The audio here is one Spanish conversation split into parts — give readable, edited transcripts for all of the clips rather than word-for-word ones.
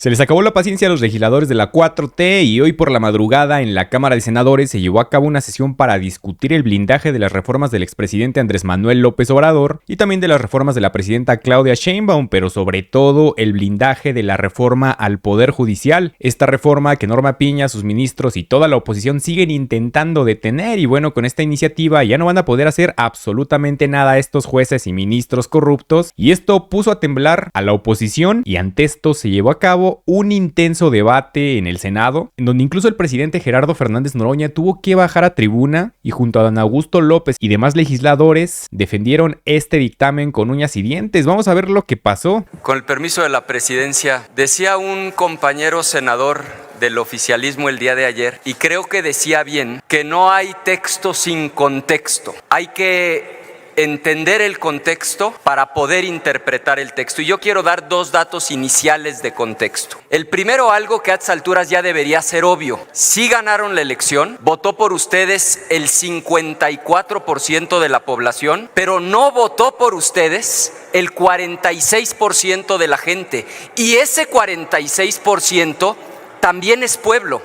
Se les acabó la paciencia a los legisladores de la 4T y hoy por la madrugada en la Cámara de Senadores se llevó a cabo una sesión para discutir el blindaje de las reformas del expresidente Andrés Manuel López Obrador y también de las reformas de la presidenta Claudia Sheinbaum, pero sobre todo el blindaje de la reforma al Poder Judicial. Esta reforma que Norma Piña, sus ministros y toda la oposición siguen intentando detener y bueno, con esta iniciativa ya no van a poder hacer absolutamente nada estos jueces y ministros corruptos y esto puso a temblar a la oposición y ante esto se llevó a cabo un intenso debate en el Senado, en donde incluso el presidente Gerardo Fernández Noroña tuvo que bajar a tribuna y junto a don Augusto López y demás legisladores defendieron este dictamen con uñas y dientes. Vamos a ver lo que pasó. Con el permiso de la presidencia, decía un compañero senador del oficialismo el día de ayer, y creo que decía bien, que no hay texto sin contexto. Hay que entender el contexto para poder interpretar el texto. Y yo quiero dar dos datos iniciales de contexto. El primero, algo que a estas alturas ya debería ser obvio. Sí ganaron la elección, votó por ustedes el 54% de la población, pero no votó por ustedes el 46% de la gente. Y ese 46% también es pueblo.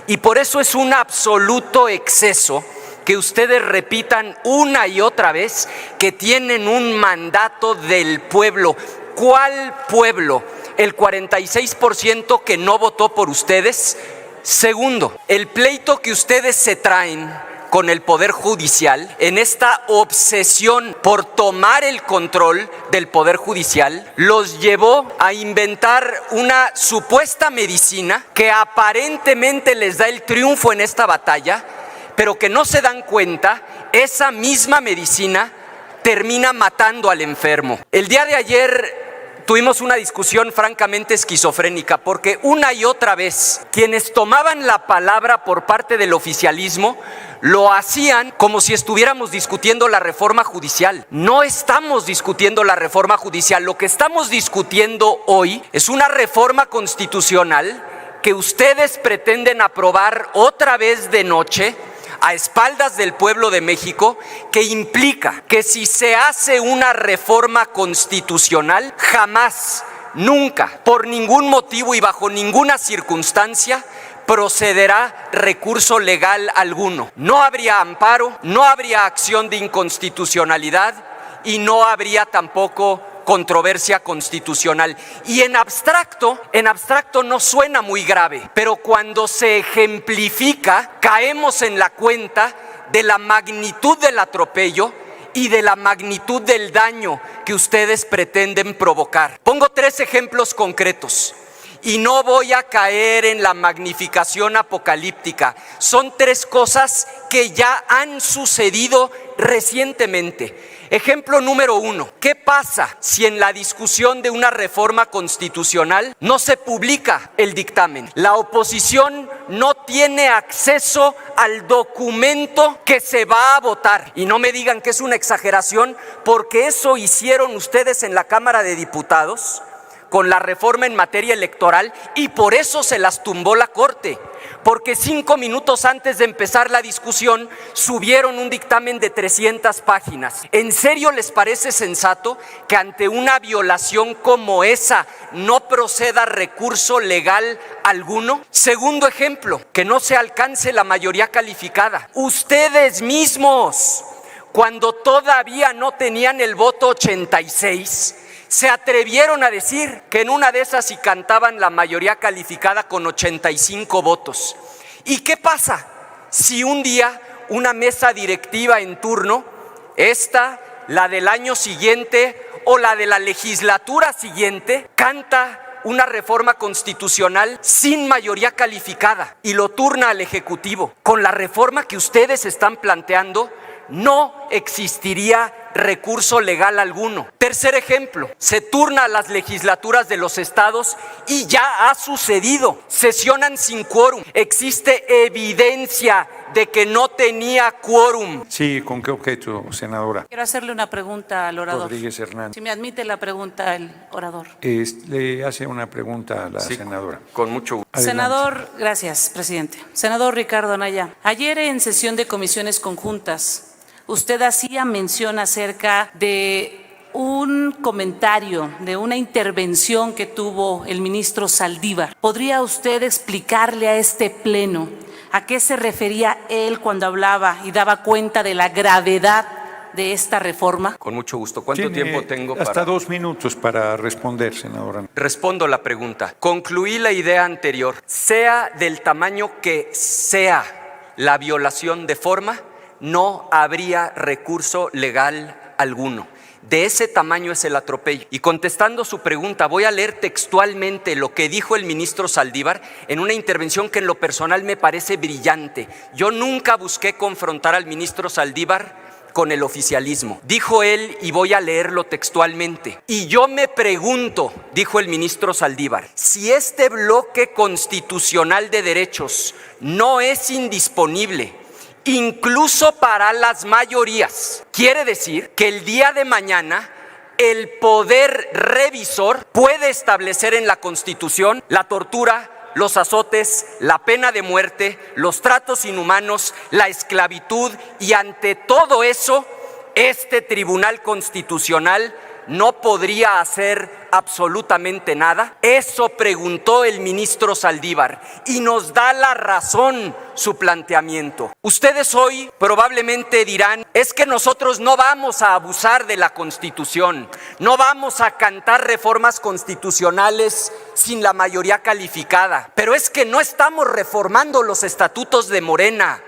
Y por eso es un absoluto exceso que ustedes repitan una y otra vez que tienen un mandato del pueblo. ¿Cuál pueblo? El 46% que no votó por ustedes. Segundo, el pleito que ustedes se traen con el Poder Judicial, en esta obsesión por tomar el control del Poder Judicial, los llevó a inventar una supuesta medicina que aparentemente les da el triunfo en esta batalla, pero que no se dan cuenta, esa misma medicina termina matando al enfermo. El día de ayer tuvimos una discusión francamente esquizofrénica, porque una y otra vez quienes tomaban la palabra por parte del oficialismo lo hacían como si estuviéramos discutiendo la reforma judicial. No estamos discutiendo la reforma judicial, lo que estamos discutiendo hoy es una reforma constitucional que ustedes pretenden aprobar otra vez de noche, a espaldas del pueblo de México, que implica que si se hace una reforma constitucional, jamás, nunca, por ningún motivo y bajo ninguna circunstancia, procederá recurso legal alguno. No habría amparo, no habría acción de inconstitucionalidad y no habría tampoco controversia constitucional. Y en abstracto no suena muy grave, pero cuando se ejemplifica, caemos en la cuenta de la magnitud del atropello y de la magnitud del daño que ustedes pretenden provocar. Pongo 3 ejemplos concretos. Y no voy a caer en la magnificación apocalíptica. Son 3 cosas que ya han sucedido recientemente. Ejemplo número 1. ¿Qué pasa si en la discusión de una reforma constitucional no se publica el dictamen? La oposición no tiene acceso al documento que se va a votar. Y no me digan que es una exageración, porque eso hicieron ustedes en la Cámara de Diputados con la reforma en materia electoral y por eso se las tumbó la Corte, porque 5 minutos antes de empezar la discusión subieron un dictamen de 300 páginas. ¿En serio les parece sensato que ante una violación como esa no proceda recurso legal alguno? Segundo ejemplo, que no se alcance la mayoría calificada. Ustedes mismos, cuando todavía no tenían el voto 86, se atrevieron a decir que en una de esas sí cantaban la mayoría calificada con 85 votos. ¿Y qué pasa si un día una mesa directiva en turno, esta, la del año siguiente o la de la legislatura siguiente, canta una reforma constitucional sin mayoría calificada y lo turna al Ejecutivo? Con la reforma que ustedes están planteando, no existiría recurso legal alguno. Tercer ejemplo, se turna a las legislaturas de los estados y ya ha sucedido. Sesionan sin quórum. Existe evidencia de que no tenía quórum. Sí, ¿con qué objeto, senadora? Quiero hacerle una pregunta al orador. Rodríguez Hernández. Si me admite la pregunta el orador. Le hace una pregunta a la senadora. Con mucho gusto. Adelante. Senador, gracias, presidente. Senador Ricardo Anaya, ayer en sesión de comisiones conjuntas, usted hacía mención acerca de un comentario de una intervención que tuvo el ministro Saldívar. ¿Podría usted explicarle a este pleno a qué se refería él cuando hablaba y daba cuenta de la gravedad de esta reforma? Con mucho gusto. ¿Cuánto tiempo tengo para...? Hasta 2 minutos para responder, senadora. Respondo la pregunta. Concluí la idea anterior. Sea del tamaño que sea la violación de forma, no habría recurso legal alguno. De ese tamaño es el atropello. Y contestando su pregunta, voy a leer textualmente lo que dijo el ministro Saldívar en una intervención que en lo personal me parece brillante. Yo nunca busqué confrontar al ministro Saldívar con el oficialismo. Dijo él, y voy a leerlo textualmente: y yo me pregunto, dijo el ministro Saldívar, si este bloque constitucional de derechos no es indisponible incluso para las mayorías. Quiere decir que el día de mañana el poder revisor puede establecer en la Constitución la tortura, los azotes, la pena de muerte, los tratos inhumanos, la esclavitud, y ante todo eso, este Tribunal Constitucional no podría hacer absolutamente nada. Eso preguntó el ministro Saldívar y nos da la razón su planteamiento. Ustedes hoy probablemente dirán, es que nosotros no vamos a abusar de la Constitución, no vamos a cantar reformas constitucionales sin la mayoría calificada, pero es que no estamos reformando los estatutos de Morena.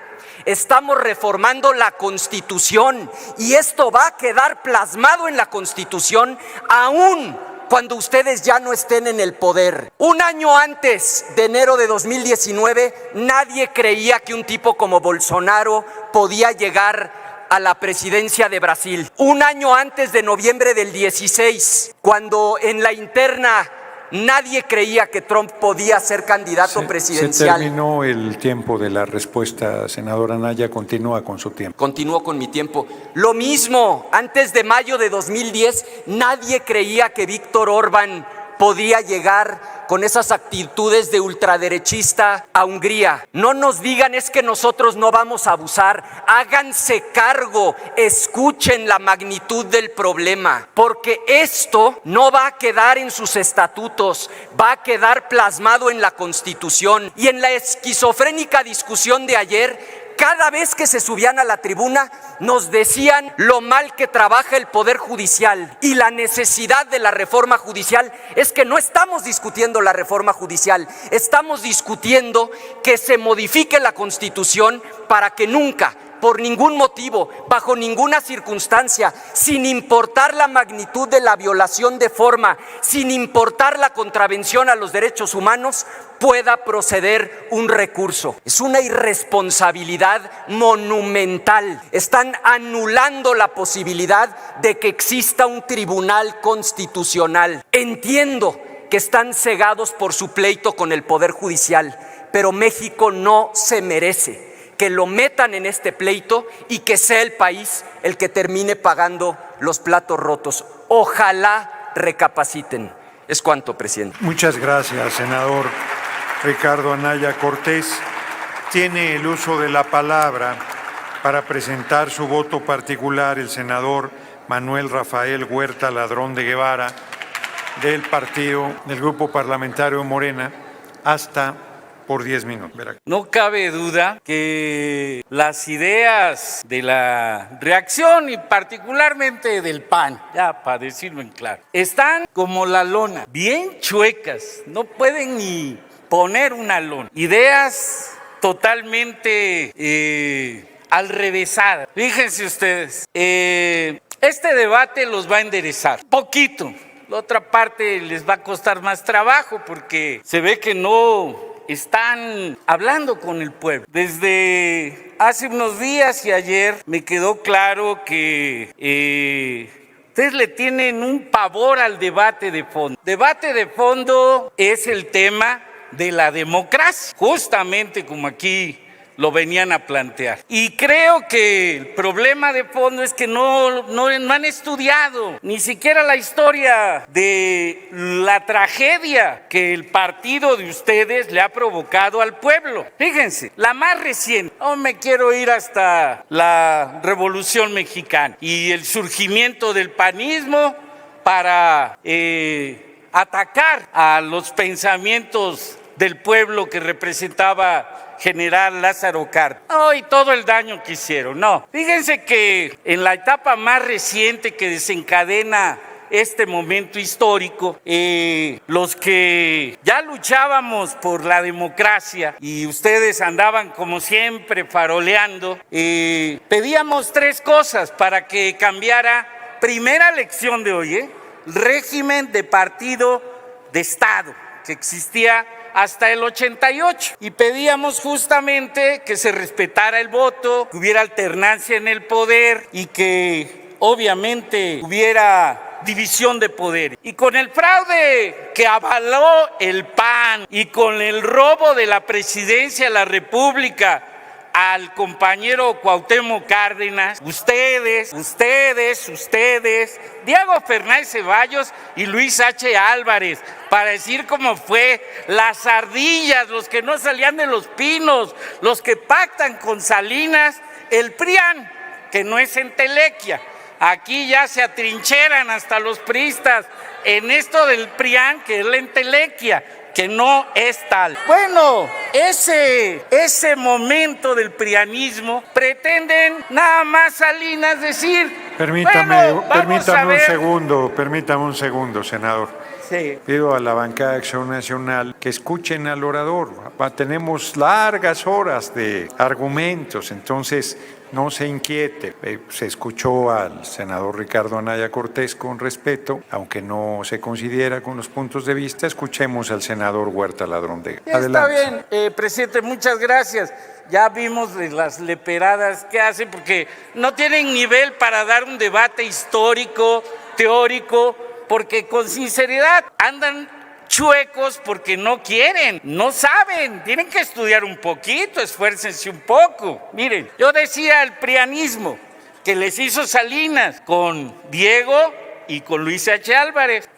Estamos reformando la Constitución y esto va a quedar plasmado en la Constitución aún cuando ustedes ya no estén en el poder. Un año antes de enero de 2019, nadie creía que un tipo como Bolsonaro podía llegar a la presidencia de Brasil. Un año antes de noviembre del 16, cuando en la interna nadie creía que Trump podía ser candidato presidencial. Se terminó el tiempo de la respuesta, senadora Anaya. Continúa con su tiempo. Continúo con mi tiempo. Lo mismo, antes de mayo de 2010, nadie creía que Víctor Orbán podía llegar con esas actitudes de ultraderechista a Hungría. No nos digan es que nosotros no vamos a abusar. Háganse cargo, escuchen la magnitud del problema, porque esto no va a quedar en sus estatutos, va a quedar plasmado en la Constitución. Y en la esquizofrénica discusión de ayer, cada vez que se subían a la tribuna nos decían lo mal que trabaja el Poder Judicial y la necesidad de la reforma judicial. Es que no estamos discutiendo la reforma judicial, estamos discutiendo que se modifique la Constitución para que nunca, por ningún motivo, bajo ninguna circunstancia, sin importar la magnitud de la violación de forma, sin importar la contravención a los derechos humanos, pueda proceder un recurso. Es una irresponsabilidad monumental. Están anulando la posibilidad de que exista un tribunal constitucional. Entiendo que están cegados por su pleito con el Poder Judicial, pero México no se merece que lo metan en este pleito y que sea el país el que termine pagando los platos rotos. Ojalá recapaciten. Es cuanto, presidente. Muchas gracias, senador Ricardo Anaya Cortés. Tiene el uso de la palabra para presentar su voto particular el senador Manuel Rafael Huerta Ladrón de Guevara, del Grupo Parlamentario Morena, hasta por 10 minutos. No cabe duda que las ideas de la reacción y particularmente del PAN, ya para decirlo en claro, están como la lona, bien chuecas, no pueden ni poner una lona. Ideas totalmente alrevesadas. Fíjense ustedes, este debate los va a enderezar poquito. La otra parte les va a costar más trabajo porque se ve que no están hablando con el pueblo. Desde hace unos días y ayer me quedó claro que ustedes le tienen un pavor al debate de fondo. Debate de fondo es el tema de la democracia. Justamente como aquí lo venían a plantear. Y creo que el problema de fondo es que no han estudiado ni siquiera la historia de la tragedia que el partido de ustedes le ha provocado al pueblo. Fíjense, la más reciente, no me quiero ir hasta la Revolución Mexicana y el surgimiento del panismo para atacar a los pensamientos del pueblo que representaba General Lázaro Cárdenas. Y todo el daño que hicieron. No, fíjense que en la etapa más reciente que desencadena este momento histórico, los que ya luchábamos por la democracia y ustedes andaban como siempre faroleando, pedíamos 3 cosas para que cambiara. Primera lección de hoy, régimen de partido de Estado que existía hasta el 88, y pedíamos justamente que se respetara el voto, que hubiera alternancia en el poder y que obviamente hubiera división de poder. Y con el fraude que avaló el PAN y con el robo de la presidencia de la República al compañero Cuauhtémoc Cárdenas, ustedes, Diego Fernández Ceballos y Luis H. Álvarez, para decir cómo fue, las ardillas, los que no salían de los pinos, los que pactan con Salinas, el PRIAN, que no es entelequia. Aquí ya se atrincheran hasta los priistas en esto del PRIAN, que es la entelequia, que no es tal. Bueno, ese momento del prianismo pretenden nada más Salinas decir. Permítame un segundo, senador. Sí. Pido a la bancada de Acción Nacional que escuchen al orador. Tenemos largas horas de argumentos, entonces no se inquiete. Se escuchó al senador Ricardo Anaya Cortés con respeto, aunque no se considera con los puntos de vista. Escuchemos al senador Huerta Ladrón de Adelante. Está bien, presidente, muchas gracias. Ya vimos las leperadas que hacen porque no tienen nivel para dar un debate histórico, teórico, porque con sinceridad andan chuecos porque no quieren, no saben, tienen que estudiar un poquito, esfuércense un poco. Miren, yo decía el prianismo que les hizo Salinas con Diego y con Luis H. Álvarez.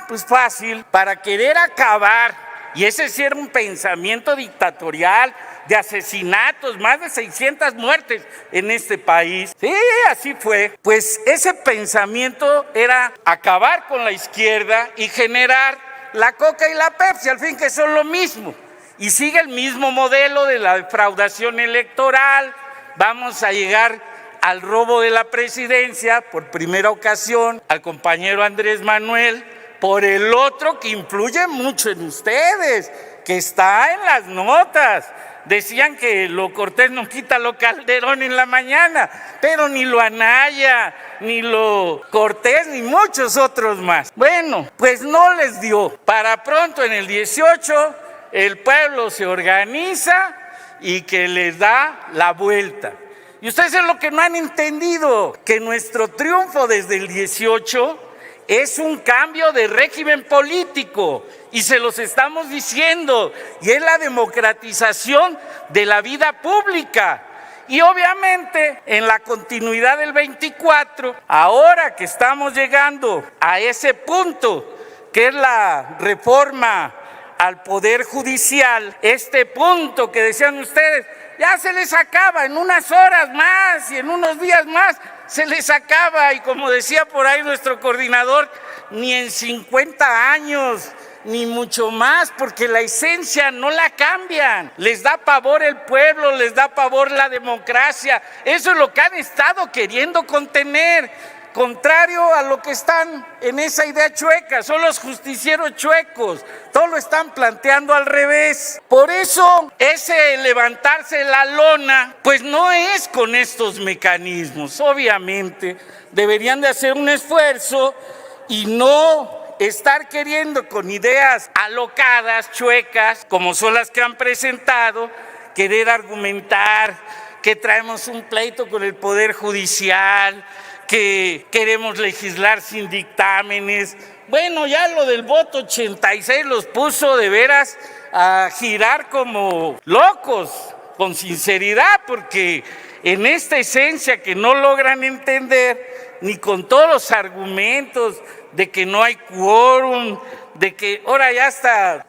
Pues fácil, para querer acabar, y ese sí era un pensamiento dictatorial, de asesinatos, más de 600 muertes en este país. Sí, así fue. Pues ese pensamiento era acabar con la izquierda y generar la Coca y la Pepsi, al fin que son lo mismo. Y sigue el mismo modelo de la defraudación electoral. Vamos a llegar al robo de la presidencia por primera ocasión, al compañero Andrés Manuel, por el otro que influye mucho en ustedes, que está en las notas. Decían que lo Cortés no quita lo Calderón en la mañana, pero ni lo Anaya, ni lo Cortés, ni muchos otros más. Bueno, pues no les dio. Para pronto en el 18 el pueblo se organiza y que les da la vuelta. Y ustedes es lo que no han entendido, que nuestro triunfo desde el 18 es un cambio de régimen político y se los estamos diciendo, y es la democratización de la vida pública. Y obviamente en la continuidad del 24, ahora que estamos llegando a ese punto que es la reforma al Poder Judicial, este punto que decían ustedes, ya se les acaba en unas horas más y en unos días más, se les acaba, y como decía por ahí nuestro coordinador, ni en 50 años, ni mucho más, porque la esencia no la cambian. Les da pavor el pueblo, les da pavor la democracia. Eso es lo que han estado queriendo contener, contrario a lo que están en esa idea chueca. Son los justicieros chuecos, todo lo están planteando al revés. Por eso ese levantarse la lona pues no es con estos mecanismos. Obviamente deberían de hacer un esfuerzo y no estar queriendo con ideas alocadas, chuecas, como son las que han presentado, querer argumentar que traemos un pleito con el Poder Judicial, que queremos legislar sin dictámenes. Bueno, ya lo del voto 86 los puso de veras a girar como locos. con sinceridad, porque en esta esencia que no logran entender, ni con todos los argumentos de que no hay quórum, de que ahora ya hasta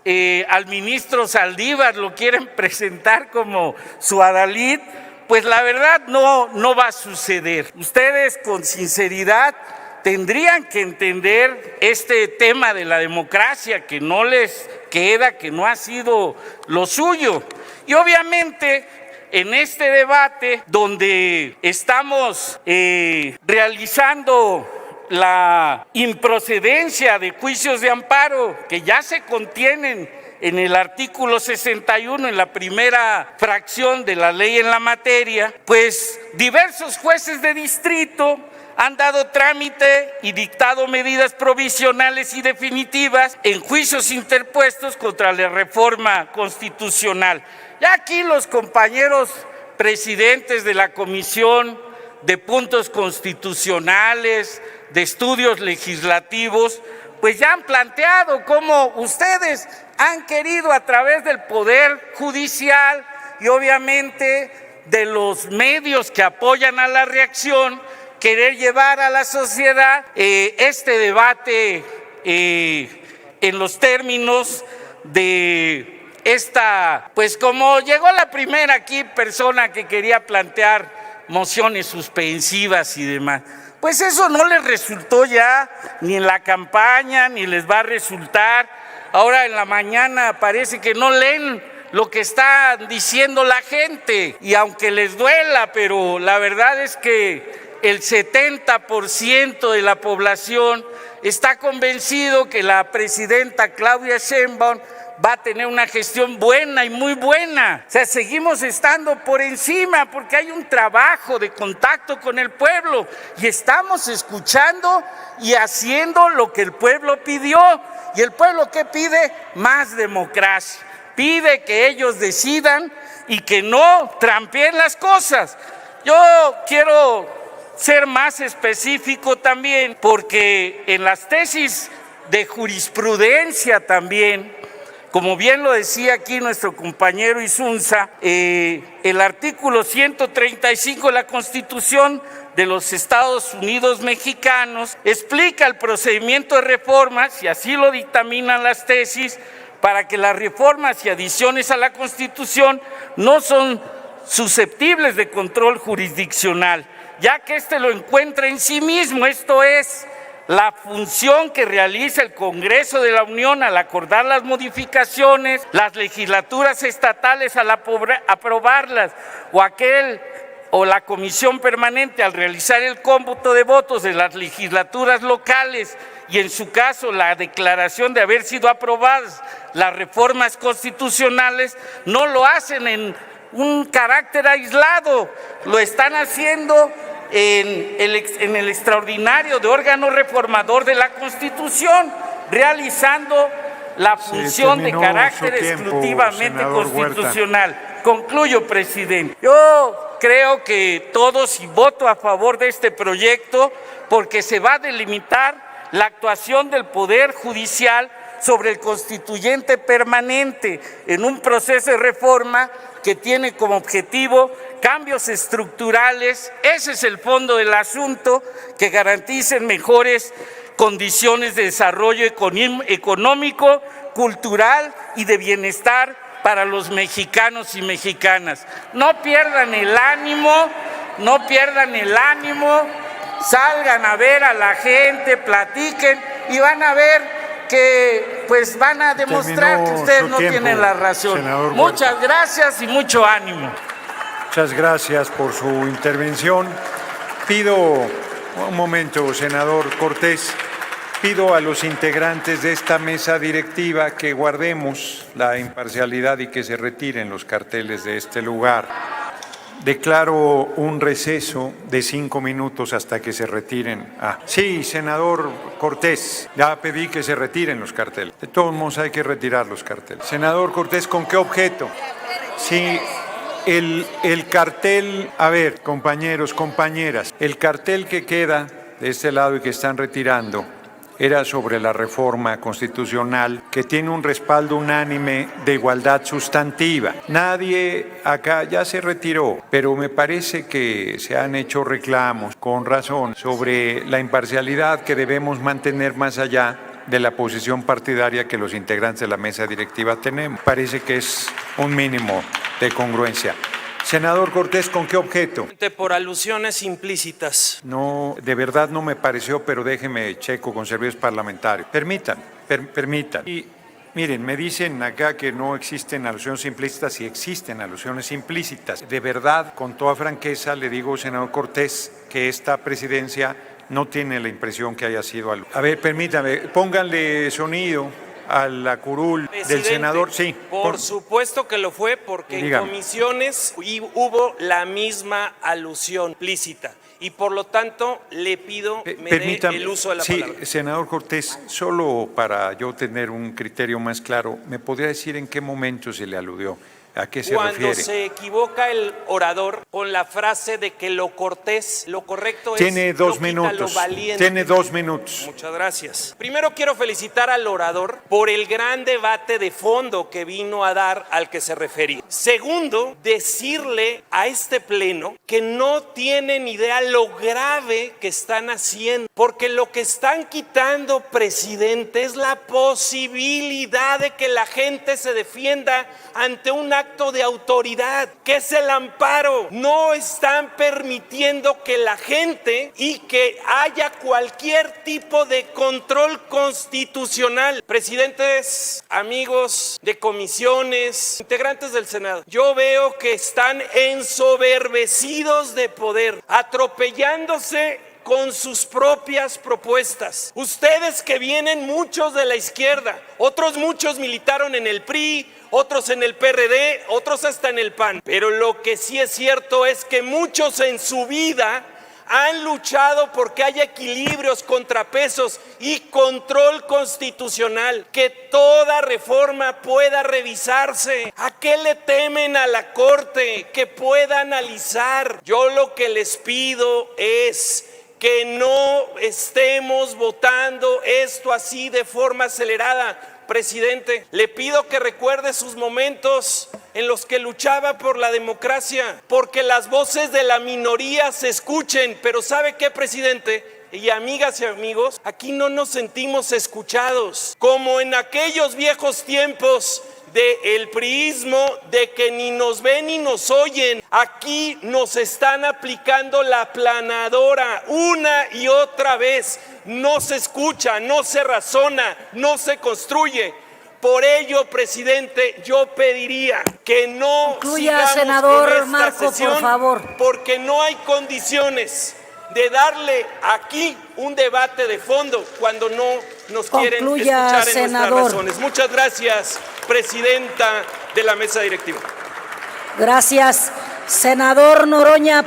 al ministro Saldívar lo quieren presentar como su adalid, pues la verdad no va a suceder. Ustedes con sinceridad tendrían que entender este tema de la democracia que no les queda, que no ha sido lo suyo. Y obviamente en este debate donde estamos realizando la improcedencia de juicios de amparo que ya se contienen en el artículo 61, en la primera fracción de la ley en la materia, pues diversos jueces de distrito han dado trámite y dictado medidas provisionales y definitivas en juicios interpuestos contra la reforma constitucional. Ya aquí los compañeros presidentes de la Comisión de Puntos Constitucionales, de Estudios Legislativos, pues ya han planteado cómo ustedes han querido a través del Poder Judicial y obviamente de los medios que apoyan a la reacción, querer llevar a la sociedad este debate en los términos de esta, pues como llegó la primera aquí persona que quería plantear mociones suspensivas y demás, pues eso no les resultó ya ni en la campaña, ni les va a resultar. Ahora en la mañana parece que no leen lo que está diciendo la gente, y aunque les duela, pero la verdad es que el 70% de la población está convencido que la presidenta Claudia Sheinbaum va a tener una gestión buena y muy buena. O sea, seguimos estando por encima porque hay un trabajo de contacto con el pueblo y estamos escuchando y haciendo lo que el pueblo pidió. ¿Y el pueblo qué pide? Más democracia. Pide que ellos decidan y que no trampeen las cosas. Yo quiero ser más específico también, porque en las tesis de jurisprudencia también, como bien lo decía aquí nuestro compañero Insunza, el artículo 135 de la Constitución de los Estados Unidos mexicanos explica el procedimiento de reformas, y así lo dictaminan las tesis, para que las reformas y adiciones a la Constitución no son susceptibles de control jurisdiccional, ya que éste lo encuentra en sí mismo, esto es, la función que realiza el Congreso de la Unión al acordar las modificaciones, las legislaturas estatales al aprobarlas, o la Comisión Permanente al realizar el cómputo de votos de las legislaturas locales, y en su caso la declaración de haber sido aprobadas las reformas constitucionales, no lo hacen en un carácter aislado, lo están haciendo en el extraordinario de órgano reformador de la Constitución, realizando la función de carácter exclusivamente constitucional. Huerta. Concluyo, presidente. Yo creo que todos, y voto a favor de este proyecto, porque se va a delimitar la actuación del Poder Judicial sobre el constituyente permanente en un proceso de reforma que tiene como objetivo cambios estructurales. Ese es el fondo del asunto, que garanticen mejores condiciones de desarrollo económico, cultural y de bienestar para los mexicanos y mexicanas. No pierdan el ánimo, salgan a ver a la gente, platiquen y van a ver que pues van a demostrar que ustedes no tienen la razón. Muchas gracias y mucho ánimo. Muchas gracias por su intervención. Pido, un momento, senador Cortés, pido a los integrantes de esta mesa directiva que guardemos la imparcialidad y que se retiren los carteles de este lugar. Declaro un receso de 5 minutos hasta que se retiren. Sí, senador Cortés, ya pedí que se retiren los carteles. De todos modos hay que retirar los carteles. Senador Cortés, ¿con qué objeto? Sí, el cartel, a ver, compañeros, compañeras, el cartel que queda de este lado y que están retirando era sobre la reforma constitucional que tiene un respaldo unánime de igualdad sustantiva. Nadie acá ya se retiró, pero me parece que se han hecho reclamos con razón sobre la imparcialidad que debemos mantener más allá de la posición partidaria que los integrantes de la mesa directiva tenemos. Parece que es un mínimo de congruencia. Senador Cortés, ¿con qué objeto? Por alusiones implícitas. No, de verdad no me pareció, pero déjeme checo con servicios parlamentarios. Permitan. Y miren, me dicen acá que no existen alusiones implícitas y existen alusiones implícitas. De verdad, con toda franqueza, le digo, senador Cortés, que esta presidencia no tiene la impresión que haya sido algo. A ver, permítame, pónganle sonido a la curul del senador. Sí. Por supuesto que lo fue, porque en comisiones hubo la misma alusión implícita. Y por lo tanto, le pido me dé el uso de la palabra. Sí, senador Cortés, solo para yo tener un criterio más claro, ¿me podría decir en qué momento se le aludió? ¿A qué se refiere? Cuando se equivoca el orador con la frase de que lo cortés, lo correcto tiene es dos lo minutos. Lo valiente. Tiene 2 minutos. Muchas gracias. Primero quiero felicitar al orador por el gran debate de fondo que vino a dar al que se refería. Segundo, decirle a este pleno que no tienen idea lo grave que están haciendo, porque lo que están quitando, presidente, es la posibilidad de que la gente se defienda ante un acto de autoridad, que es el amparo. No están permitiendo que la gente y que haya cualquier tipo de control constitucional. Presidentes, amigos de comisiones, integrantes del Senado, yo veo que están ensoberbecidos de poder, atropellándose con sus propias propuestas. Ustedes que vienen muchos de la izquierda, otros muchos militaron en el PRI, otros en el PRD, otros hasta en el PAN. Pero lo que sí es cierto es que muchos en su vida han luchado porque haya equilibrios, contrapesos y control constitucional, que toda reforma pueda revisarse. ¿A qué le temen a la Corte? Que pueda analizar. Yo lo que les pido es que no estemos votando esto así de forma acelerada. Presidente, le pido que recuerde sus momentos en los que luchaba por la democracia, porque las voces de la minoría se escuchen. Pero ¿sabe qué, presidente? Y amigas y amigos, aquí no nos sentimos escuchados, como en aquellos viejos tiempos del priismo, de que ni nos ven ni nos oyen. Aquí nos están aplicando la aplanadora una y otra vez. No se escucha, no se razona, no se construye. Por ello, presidente, yo pediría que no sigamos senador con esta Marco, sesión, por favor, porque no hay condiciones de darle aquí un debate de fondo cuando no nos quieren escuchar en nuestras razones. Muchas gracias, presidenta de la mesa directiva. Gracias. Senador Noroña,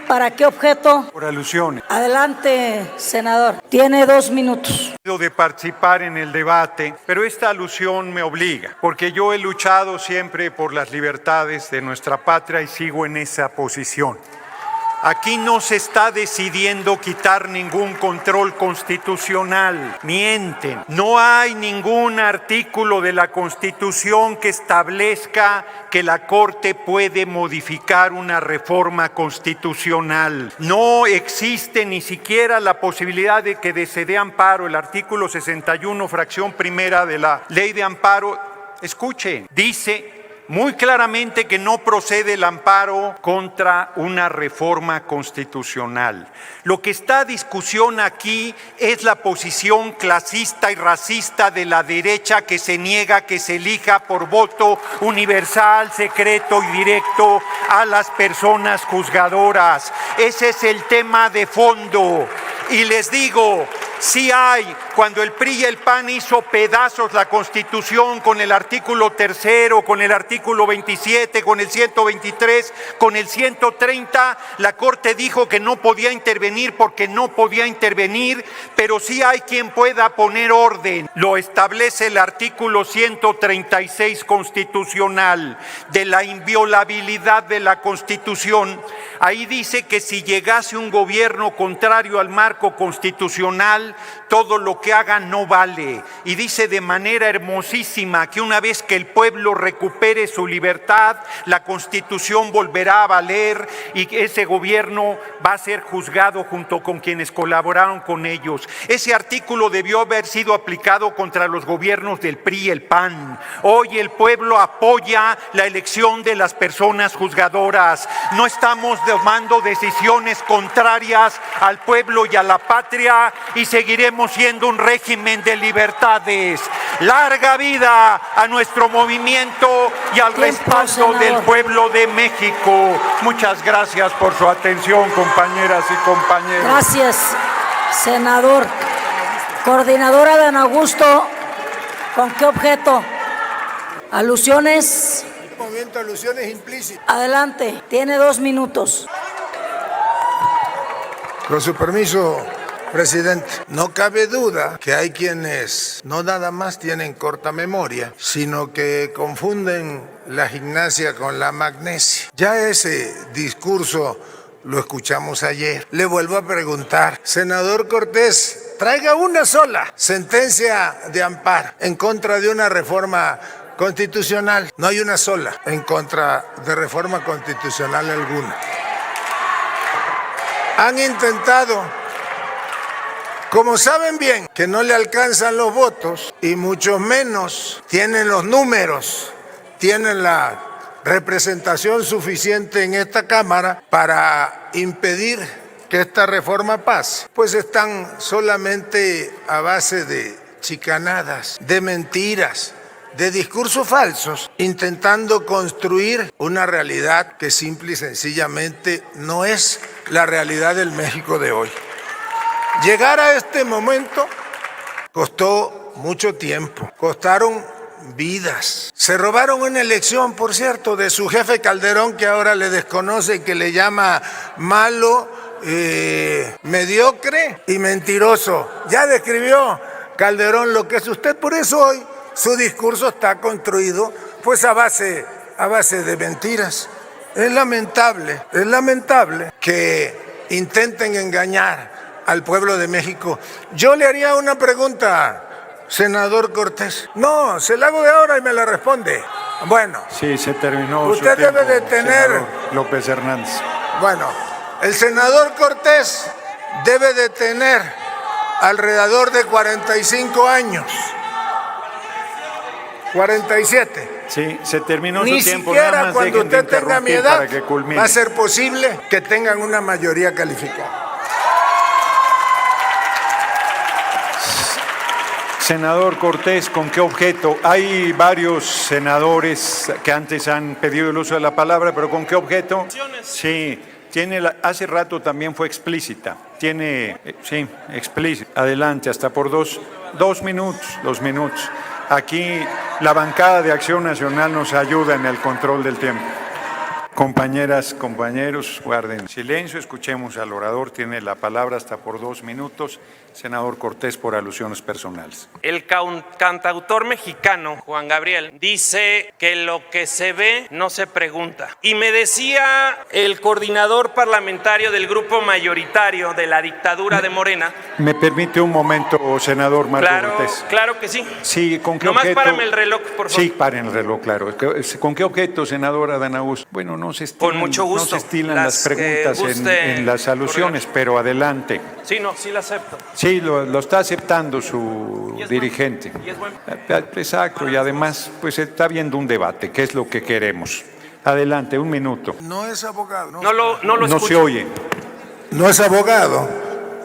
¿para qué objeto? Por alusiones. Adelante, senador. Tiene 2 minutos. De participar en el debate, pero esta alusión me obliga, porque yo he luchado siempre por las libertades de nuestra patria y sigo en esa posición. Aquí no se está decidiendo quitar ningún control constitucional. Mienten. No hay ningún artículo de la Constitución que establezca que la Corte puede modificar una reforma constitucional. No existe ni siquiera la posibilidad de que se dé amparo. El artículo 61, fracción primera de la Ley de Amparo, escuchen, dice muy claramente que no procede el amparo contra una reforma constitucional. Lo que está a discusión aquí es la posición clasista y racista de la derecha que se niega que se elija por voto universal, secreto y directo a las personas juzgadoras. Ese es el tema de fondo. Y les digo, sí hay, cuando el PRI y el PAN hizo pedazos la Constitución con el artículo 3, con el artículo 27, con el 123, con el 130, la Corte dijo que no podía intervenir porque no podía intervenir, pero sí hay quien pueda poner orden. Lo establece el artículo 136 constitucional de la inviolabilidad de la Constitución. Ahí dice que si llegase un gobierno contrario al marco constitucional, final todo lo que haga no vale. Y dice de manera hermosísima que una vez que el pueblo recupere su libertad, la Constitución volverá a valer y que ese gobierno va a ser juzgado junto con quienes colaboraron con ellos. Ese artículo debió haber sido aplicado contra los gobiernos del PRI y el PAN. Hoy el pueblo apoya la elección de las personas juzgadoras. No estamos tomando decisiones contrarias al pueblo y a la patria y seguiremos siendo un régimen de libertades. Larga vida a nuestro movimiento y al respaldo del pueblo de México. Muchas gracias por su atención, compañeras y compañeros. Gracias, senador. Coordinadora Dan Augusto, ¿con qué objeto? Alusiones. Movimiento de alusiones implícitas. Adelante, tiene 2 minutos. Con su permiso, presidente, no cabe duda que hay quienes no nada más tienen corta memoria, sino que confunden la gimnasia con la magnesia. Ya ese discurso lo escuchamos ayer. Le vuelvo a preguntar, senador Cortés, traiga una sola sentencia de amparo en contra de una reforma constitucional. No hay una sola en contra de reforma constitucional alguna. Han intentado, como saben bien que no le alcanzan los votos y mucho menos tienen los números, tienen la representación suficiente en esta Cámara para impedir que esta reforma pase, pues están solamente a base de chicanadas, de mentiras, de discursos falsos, intentando construir una realidad que simple y sencillamente no es la realidad del México de hoy. Llegar a este momento costó mucho tiempo, costaron vidas. Se robaron una elección, por cierto, de su jefe Calderón, que ahora le desconoce y que le llama malo, mediocre y mentiroso. Ya describió Calderón lo que es usted, por eso hoy su discurso está construido pues a base de mentiras. Es lamentable que intenten engañar al pueblo de México. Yo le haría una pregunta, senador Cortés. No, se la hago de ahora y me la responde. Bueno. Sí, se terminó. Usted su tiempo, debe de tener. senador López Hernández. Bueno, el senador Cortés debe de tener alrededor de 45 años. 47. Sí, se terminó Ni su tiempo. siquiera Nada más cuando dejen de usted tenga mi interrumpir edad para que culmine. va a ser posible que tengan una mayoría calificada. Senador Cortés, ¿con qué objeto? Hay varios senadores que antes han pedido el uso de la palabra, pero ¿con qué objeto? Sí, hace rato también fue explícita. Sí, explícita. Adelante, hasta por dos minutos. Aquí la bancada de Acción Nacional nos ayuda en el control del tiempo. Compañeras, compañeros, guarden silencio, escuchemos al orador, tiene la palabra hasta por 2 minutos. Senador Cortés, por alusiones personales. El cantautor mexicano Juan Gabriel dice que lo que se ve no se pregunta. Y me decía el coordinador parlamentario del grupo mayoritario de la dictadura de Morena. ¿Me permite un momento, senador Marco Cortés? Claro que sí. Sí, ¿con qué Nomás objeto? párame el reloj, por favor. Sí, paren el reloj, claro. ¿Con qué objeto, senadora Dan Augusto? Bueno, no se estilan, Con mucho gusto. No se estilan las preguntas en las alusiones, pero adelante. Sí, no, sí la acepto. Sí, lo está aceptando su dirigente. Y es buen. Exacto, y además pues está habiendo un debate, que es lo que queremos. Adelante, 1 minuto. No es abogado. No lo No escucho. se oye. No es abogado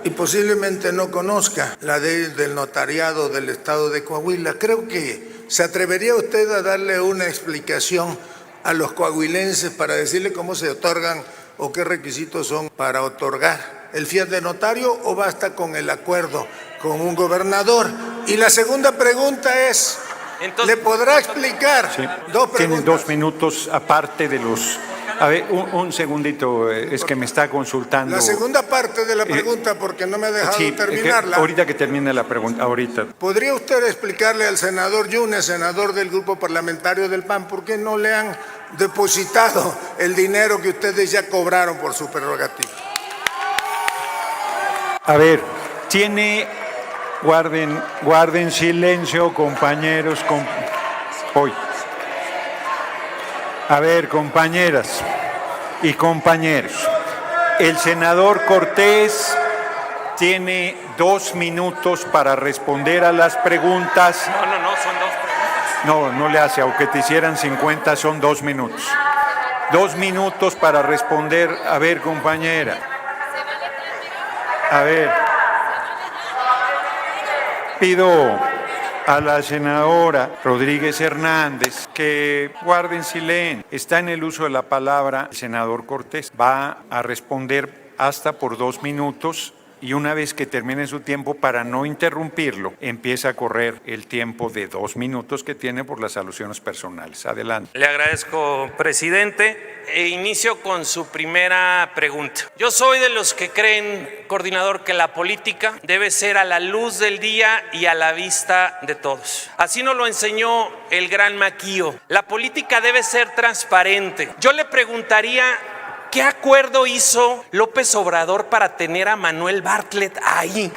y posiblemente no conozca la ley del notariado del estado de Coahuila. Creo que se atrevería usted a darle una explicación a los coahuilenses para decirle cómo se otorgan o qué requisitos son para otorgar el fiat de notario, o basta con el acuerdo con un gobernador. Y la segunda pregunta es, Entonces, ¿le podrá explicar? Sí. Dos Tienen preguntas. 2 minutos aparte de los... A ver, un segundito, es que me está consultando. La segunda parte de la pregunta, porque no me ha dejado Sí, terminarla. ahorita que termine la pregunta, ahorita. ¿Podría usted explicarle al senador Yunes, senador del grupo parlamentario del PAN, por qué no le han depositado el dinero que ustedes ya cobraron por su prerrogativa? A ver, tiene Guarden silencio, compañeros. Hoy. A ver, compañeras y compañeros. El senador Cortés tiene 2 minutos para responder a las preguntas. No, son 2 preguntas. No le hace, aunque te hicieran 50, son 2 minutos. 2 minutos para responder. A ver, compañera. A ver. Pido a la senadora Rodríguez Hernández que guarden silencio. Está en el uso de la palabra el senador Cortés. Va a responder hasta por 2 minutos. Y una vez que termine su tiempo, para no interrumpirlo, empieza a correr el tiempo de 2 minutos que tiene por las alusiones personales. Adelante. Le agradezco, presidente. Inicio con su primera pregunta. Yo soy de los que creen, coordinador, que la política debe ser a la luz del día y a la vista de todos. Así nos lo enseñó el gran Maquío. La política debe ser transparente. Yo le preguntaría, ¿qué acuerdo hizo López Obrador para tener a Manuel Bartlett ahí?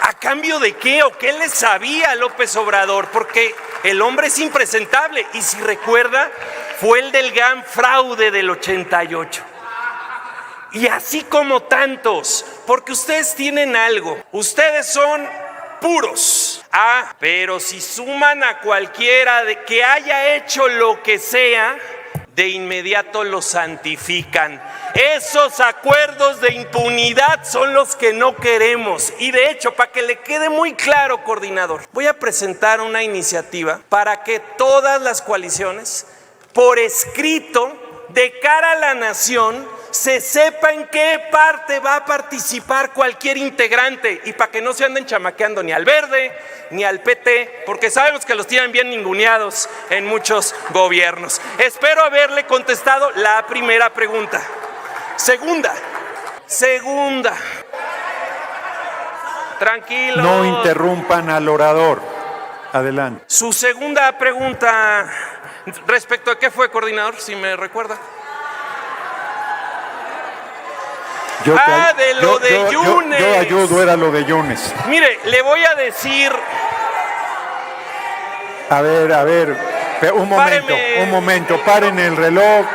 ¿A cambio de qué o qué le sabía López Obrador? Porque el hombre es impresentable y si recuerda, fue el del gran fraude del 88. Y así como tantos, porque ustedes tienen algo, ustedes son puros. Pero si suman a cualquiera de que haya hecho lo que sea, de inmediato lo santifican. Esos acuerdos de impunidad son los que no queremos. Y de hecho, para que le quede muy claro, coordinador, voy a presentar una iniciativa para que todas las coaliciones, por escrito, de cara a la nación, se sepa en qué parte va a participar cualquier integrante y para que no se anden chamaqueando ni al Verde ni al PT, porque sabemos que los tienen bien ninguneados en muchos gobiernos. Espero haberle contestado la primera pregunta. Segunda. Tranquilo. No interrumpan al orador. Adelante. Su segunda pregunta, ¿respecto a qué fue, coordinador? Si me recuerda. Yunes. Yo ayudo, era lo de Yunes. Mire, le voy a decir. A ver, un momento, paren el reloj.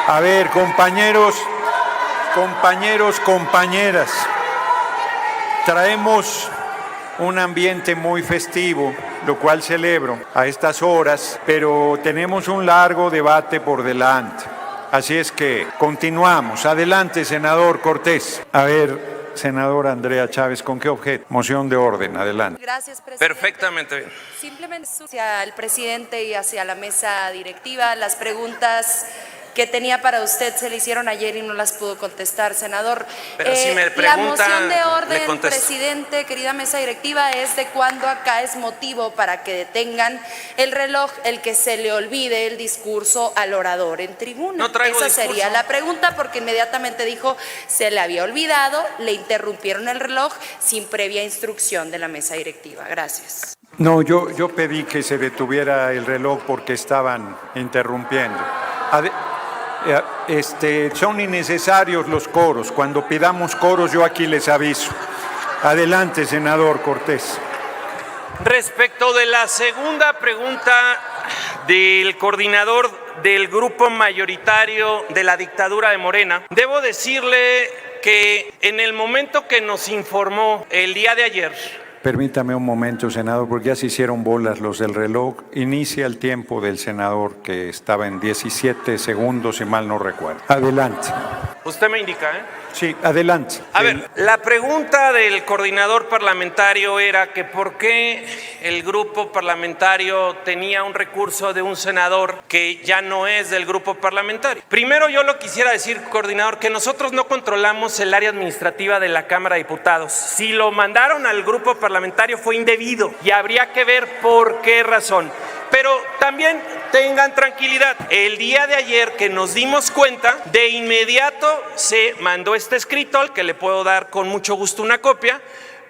A ver, compañeras, traemos un ambiente muy festivo, lo cual celebro a estas horas, pero tenemos un largo debate por delante. Así es que continuamos. Adelante, senador Cortés. A ver, senadora Andrea Chávez, ¿con qué objeto? Moción de orden, adelante. Gracias, presidente. Perfectamente bien. Simplemente hacia el presidente y hacia la mesa directiva, las preguntas que tenía para usted se le hicieron ayer y no las pudo contestar, senador. Pero si me pregunta, la moción de orden, le presidente, querida mesa directiva, es de cuándo acá es motivo para que detengan el reloj, el que se le olvide el discurso al orador en tribuna. No traigo Esa discurso. sería la pregunta, porque inmediatamente dijo se le había olvidado, le interrumpieron el reloj sin previa instrucción de la mesa directiva. Gracias. No, yo pedí que se detuviera el reloj porque estaban interrumpiendo. Son innecesarios los coros. Cuando pidamos coros, yo aquí les aviso. Adelante, senador Cortés. Respecto de la segunda pregunta del coordinador del grupo mayoritario de la dictadura de Morena, debo decirle que en el momento que nos informó el día de ayer. Permítame un momento, senador, porque ya se hicieron bolas los del reloj. Inicia el tiempo del senador, que estaba en 17 segundos, si mal no recuerdo. Adelante. Usted me indica, ¿eh? Sí, adelante. A ver, la pregunta del coordinador parlamentario era que por qué el grupo parlamentario tenía un recurso de un senador que ya no es del grupo parlamentario. Primero yo lo quisiera decir, coordinador, que nosotros no controlamos el área administrativa de la Cámara de Diputados. Si lo mandaron al grupo parlamentario fue indebido y habría que ver por qué razón. Pero también tengan tranquilidad. El día de ayer que nos dimos cuenta, de inmediato se mandó este escrito, al que le puedo dar con mucho gusto una copia,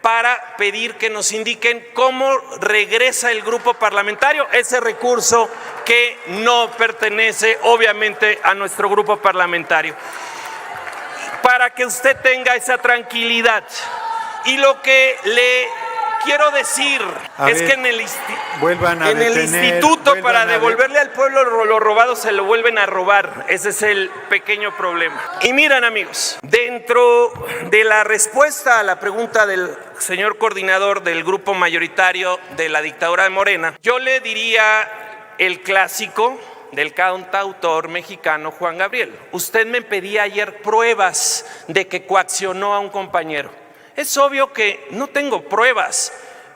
para pedir que nos indiquen cómo regresa el grupo parlamentario ese recurso que no pertenece obviamente a nuestro grupo parlamentario. Para que usted tenga esa tranquilidad. Y lo que le quiero decir es que en el instituto para devolverle al pueblo lo robado se lo vuelven a robar. Ese es el pequeño problema. Y miren, amigos, dentro de la respuesta a la pregunta del señor coordinador del grupo mayoritario de la dictadura de Morena, yo le diría el clásico del cantautor mexicano Juan Gabriel. Usted me pedía ayer pruebas de que coaccionó a un compañero. Es obvio que no tengo pruebas,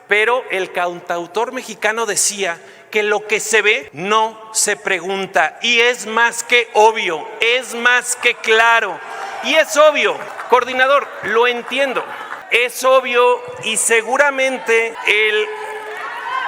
pero el cantautor mexicano decía que lo que se ve no se pregunta. Y es más que obvio, es más que claro. Y es obvio, coordinador, lo entiendo. Es obvio y seguramente el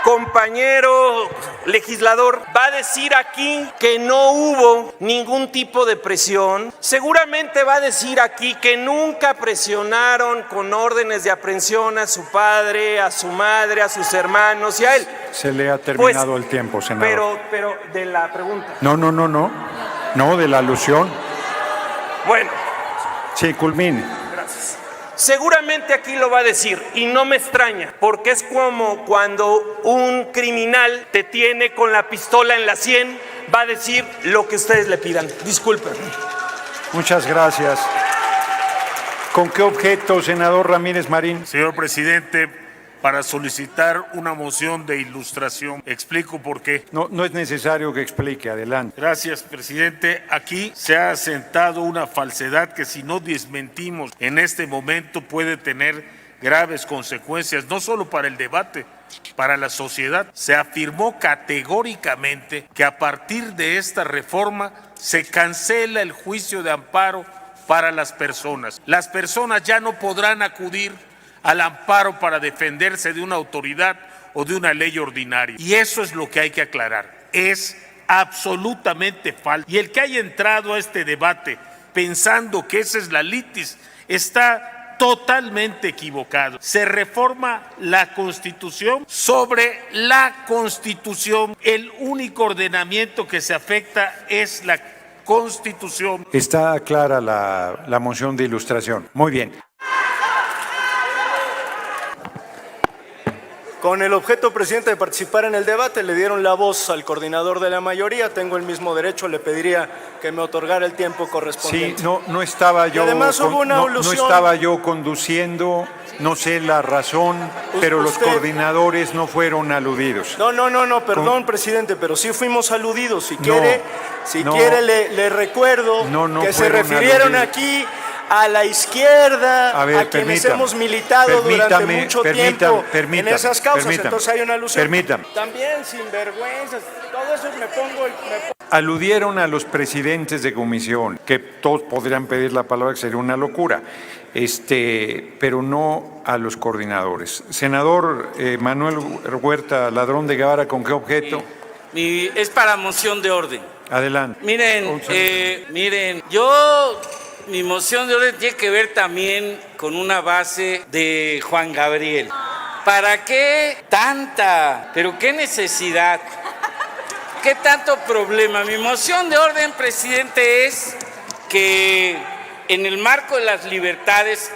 compañero legislador va a decir aquí que no hubo ningún tipo de presión. Seguramente va a decir aquí que nunca presionaron con órdenes de aprehensión a su padre, a su madre, a sus hermanos y a él. Se le ha terminado el tiempo, senador. Pero de la pregunta. No, de la alusión. Bueno. Sí, culmine. Seguramente aquí lo va a decir y no me extraña, porque es como cuando un criminal te tiene con la pistola en la sien, va a decir lo que ustedes le pidan. Disculpen. Muchas gracias. ¿Con qué objeto, senador Ramírez Marín? Señor presidente, para solicitar una moción de ilustración. Explico por qué. No es necesario que explique, adelante. Gracias, presidente. Aquí se ha asentado una falsedad que si no desmentimos en este momento puede tener graves consecuencias, no solo para el debate, para la sociedad. Se afirmó categóricamente que a partir de esta reforma se cancela el juicio de amparo para las personas. Las personas ya no podrán acudir al amparo para defenderse de una autoridad o de una ley ordinaria. Y eso es lo que hay que aclarar. Es absolutamente falso. Y el que haya entrado a este debate pensando que esa es la litis, está totalmente equivocado. Se reforma la Constitución sobre la Constitución. El único ordenamiento que se afecta es la Constitución. Está clara la moción de ilustración. Muy bien. Con el objeto, presidente, de participar en el debate, le dieron la voz al coordinador de la mayoría. Tengo el mismo derecho, le pediría que me otorgara el tiempo correspondiente. Sí, no estaba yo. Además, hubo una alusión. No estaba yo conduciendo, no sé la razón, pero los coordinadores no fueron aludidos. No, perdón, presidente, pero sí fuimos aludidos. Si quiere, le recuerdo que se refirieron aquí a la izquierda, a quienes hemos militado durante mucho tiempo en esas causas. Entonces hay una alusión. También sinvergüenzas, todo eso me pongo. Aludieron a los presidentes de comisión, que todos podrían pedir la palabra, que sería una locura, pero no a los coordinadores. Senador Manuel Huerta Ladrón de Guevara, ¿con qué objeto? Es para moción de orden. Adelante. Miren, mi moción de orden tiene que ver también con una base de Juan Gabriel. ¿Para qué tanta? ¿Pero qué necesidad? ¿Qué tanto problema? Mi moción de orden, presidente, es que en el marco de las libertades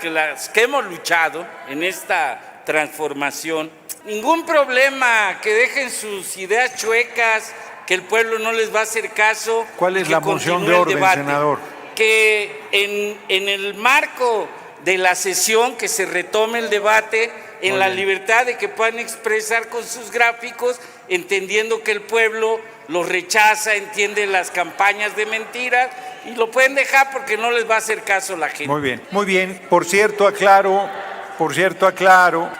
que hemos luchado en esta transformación, ningún problema, que dejen sus ideas chuecas, que el pueblo no les va a hacer caso. ¿Cuál es la moción de orden, senador? Que en el marco de la sesión que se retome el debate en la libertad de que puedan expresar con sus gráficos, entendiendo que el pueblo los rechaza, entiende las campañas de mentiras y lo pueden dejar porque no les va a hacer caso la gente. Muy bien. Por cierto, aclaro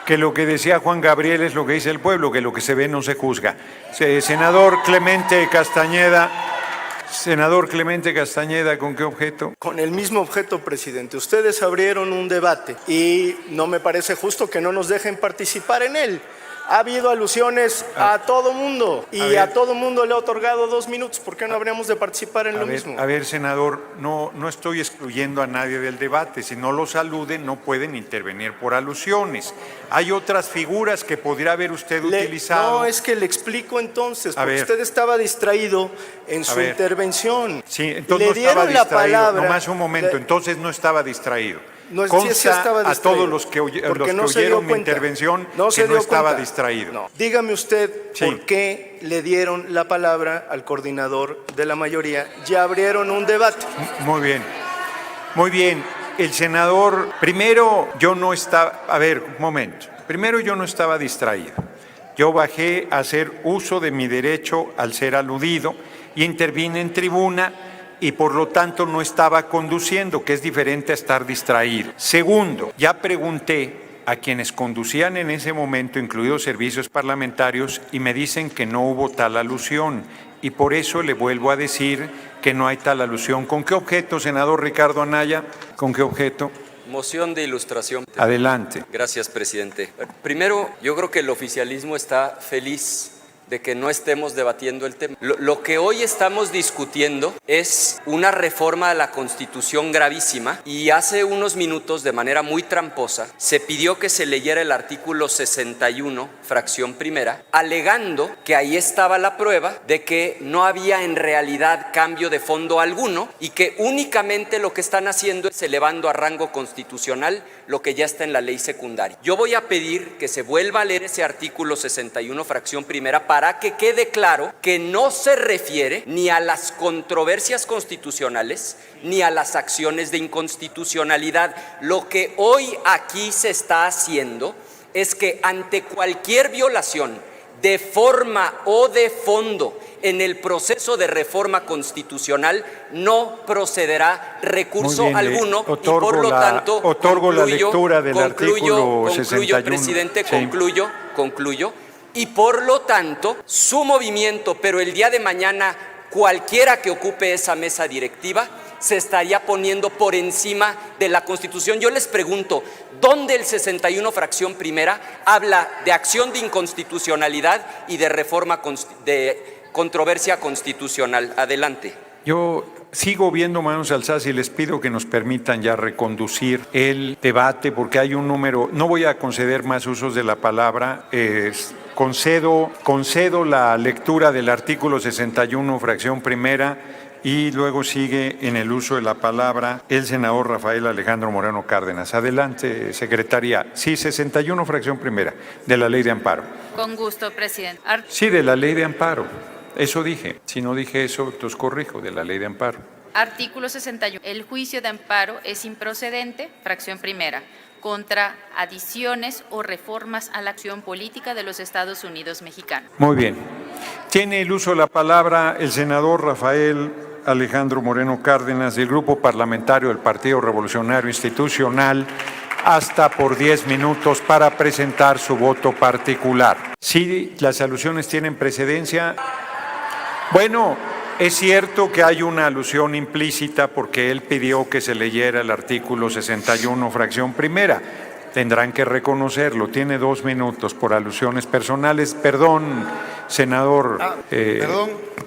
que lo que decía Juan Gabriel es lo que dice el pueblo, que lo que se ve no se juzga. Senador Clemente Castañeda, ¿con qué objeto? Con el mismo objeto, presidente. Ustedes abrieron un debate y no me parece justo que no nos dejen participar en él. Ha habido alusiones a todo mundo y a todo mundo le ha otorgado 2 minutos. ¿Por qué no habríamos de participar en lo mismo? A ver, senador, no estoy excluyendo a nadie del debate. Si no los aluden, no pueden intervenir por alusiones. Hay otras figuras que podría haber usted utilizado. No, es que le explico entonces, porque usted estaba distraído en su intervención. Sí, entonces no estaba distraído. Nomás un momento, entonces no estaba distraído. No, consta sí estaba a distraído, todos los que no se dio oyeron mi cuenta. intervención No que se no dio estaba cuenta. distraído. No. Dígame usted Sí. por qué le dieron la palabra al coordinador de la mayoría. Ya abrieron un debate. Muy bien. Muy bien. El senador, primero yo no estaba, a ver, un momento. Primero yo no estaba distraído. Yo bajé a hacer uso de mi derecho al ser aludido y intervine en tribuna y por lo tanto no estaba conduciendo, que es diferente a estar distraído. Segundo, ya pregunté a quienes conducían en ese momento, incluidos servicios parlamentarios, y me dicen que no hubo tal alusión. Y por eso le vuelvo a decir que no hay tal alusión. ¿Con qué objeto, senador Ricardo Anaya? ¿Con qué objeto? Moción de ilustración. Adelante. Gracias, presidente. Primero, yo creo que el oficialismo está feliz de que no estemos debatiendo el tema. Lo que hoy estamos discutiendo es una reforma a la Constitución gravísima y hace unos minutos, de manera muy tramposa, se pidió que se leyera el artículo 61, fracción primera, alegando que ahí estaba la prueba de que no había en realidad cambio de fondo alguno y que únicamente lo que están haciendo es elevando a rango constitucional lo que ya está en la ley secundaria. Yo voy a pedir que se vuelva a leer ese artículo 61, fracción primera, para que quede claro que no se refiere ni a las controversias constitucionales ni a las acciones de inconstitucionalidad. Lo que hoy aquí se está haciendo es que ante cualquier violación de forma o de fondo en el proceso de reforma constitucional no procederá recurso alguno y por lo tanto otorgo la lectura del artículo 61. Presidente, Sí. concluyo. Y por lo tanto, su movimiento, pero el día de mañana, cualquiera que ocupe esa mesa directiva, se estaría poniendo por encima de la Constitución. Yo les pregunto, ¿dónde el 61, fracción primera, habla de acción de inconstitucionalidad y de reforma de controversia constitucional? Adelante. Yo sigo viendo manos alzadas y les pido que nos permitan ya reconducir el debate porque hay un número, no voy a conceder más usos de la palabra, concedo la lectura del artículo 61, fracción primera, y luego sigue en el uso de la palabra el senador Rafael Alejandro Moreno Cárdenas. Adelante, secretaría. Sí, 61, fracción primera, de la ley de amparo. Con gusto, presidente. Sí, de la ley de amparo. Eso dije. Si no dije eso, entonces corrijo, de la ley de amparo. Artículo 61. El juicio de amparo es improcedente, fracción primera, contra adiciones o reformas a la acción política de los Estados Unidos mexicanos. Muy bien. Tiene el uso de la palabra el senador Rafael Alejandro Moreno Cárdenas, del Grupo Parlamentario del Partido Revolucionario Institucional, hasta por 10 minutos para presentar su voto particular. Si las alusiones tienen precedencia, bueno, es cierto que hay una alusión implícita porque él pidió que se leyera el artículo 61, fracción primera. Tendrán que reconocerlo. Tiene 2 minutos por alusiones personales. Perdón, senador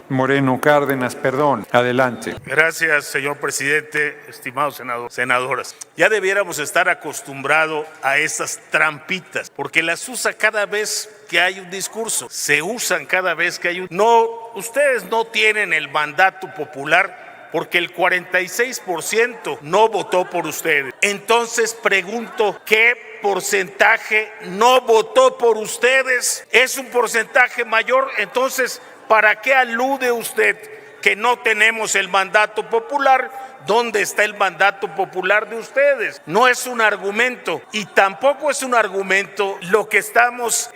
Moreno Cárdenas, perdón. Adelante. Gracias, señor presidente, estimados senadoras. Ya debiéramos estar acostumbrados a esas trampitas, porque las usa cada vez que hay un discurso. Se usan cada vez que hay un... No, ustedes no tienen el mandato popular porque el 46% no votó por ustedes. Entonces pregunto, ¿qué porcentaje no votó por ustedes? ¿Es un porcentaje mayor? Entonces, ¿para qué alude usted que no tenemos el mandato popular? ¿Dónde está el mandato popular de ustedes? No es un argumento y tampoco es un argumento lo que estamos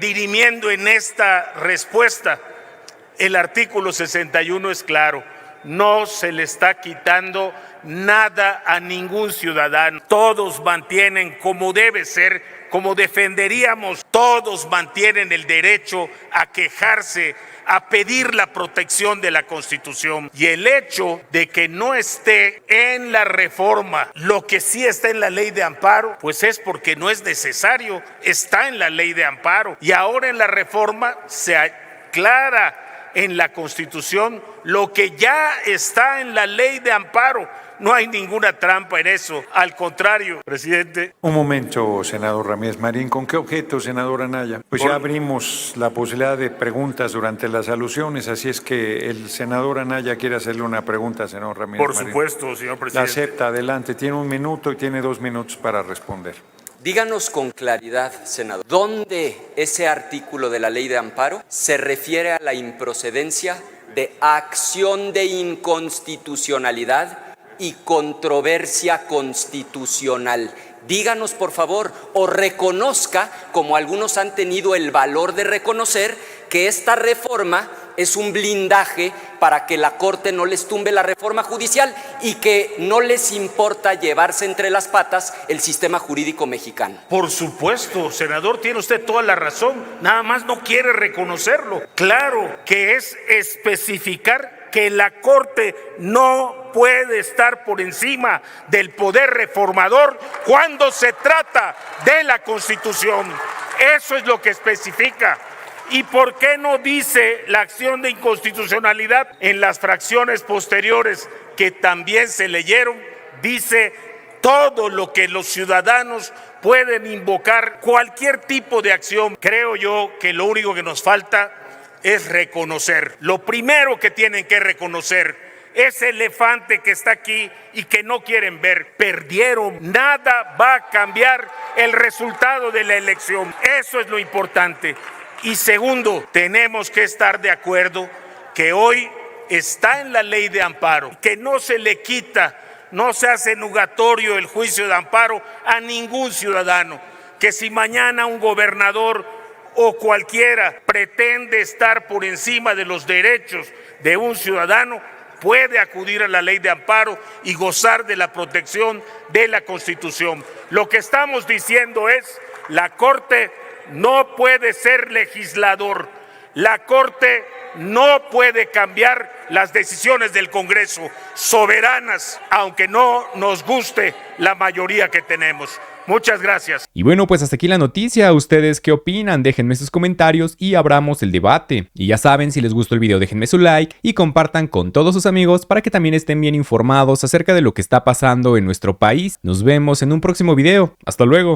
dirimiendo en esta respuesta. El artículo 61 es claro. No se le está quitando nada a ningún ciudadano. Todos mantienen, como debe ser, como defenderíamos, todos mantienen el derecho a quejarse, a pedir la protección de la Constitución. Y el hecho de que no esté en la reforma lo que sí está en la ley de amparo, pues es porque no es necesario, está en la ley de amparo. Y ahora en la reforma se aclara en la Constitución lo que ya está en la ley de amparo. No hay ninguna trampa en eso, al contrario, presidente. Un momento, senador Ramírez Marín. ¿Con qué objeto, senador Anaya? Pues ya abrimos la posibilidad de preguntas durante las alusiones, así es que el senador Anaya quiere hacerle una pregunta, senador Ramírez Marín. Por supuesto, señor presidente. La acepta, adelante. Tiene 1 minuto y tiene 2 minutos para responder. Díganos con claridad, senador, ¿dónde ese artículo de la ley de amparo se refiere a la improcedencia de acción de inconstitucionalidad y controversia constitucional? Díganos, por favor, o reconozca, como algunos han tenido el valor de reconocer, que esta reforma es un blindaje para que la Corte no les tumbe la reforma judicial y que no les importa llevarse entre las patas el sistema jurídico mexicano. Por supuesto, senador, tiene usted toda la razón, nada más no quiere reconocerlo. Claro que es especificar que la Corte no puede estar por encima del poder reformador cuando se trata de la Constitución. Eso es lo que especifica. ¿Y por qué no dice la acción de inconstitucionalidad en las fracciones posteriores que también se leyeron? Dice todo lo que los ciudadanos pueden invocar, cualquier tipo de acción. Creo yo que lo único que nos falta es reconocer. Lo primero que tienen que reconocer, ese elefante que está aquí y que no quieren ver, perdieron. Nada va a cambiar el resultado de la elección. Eso es lo importante. Y segundo, tenemos que estar de acuerdo que hoy está en la ley de amparo, que no se le quita, no se hace nugatorio el juicio de amparo a ningún ciudadano, que si mañana un gobernador o cualquiera pretende estar por encima de los derechos de un ciudadano, puede acudir a la ley de amparo y gozar de la protección de la Constitución. Lo que estamos diciendo es, la Corte no puede ser legislador, la Corte no puede cambiar las decisiones del Congreso, soberanas, aunque no nos guste la mayoría que tenemos. Muchas gracias. Y bueno, pues hasta aquí la noticia. ¿Ustedes qué opinan? Déjenme sus comentarios y abramos el debate. Y ya saben, si les gustó el video, déjenme su like y compartan con todos sus amigos para que también estén bien informados acerca de lo que está pasando en nuestro país. Nos vemos en un próximo video. Hasta luego.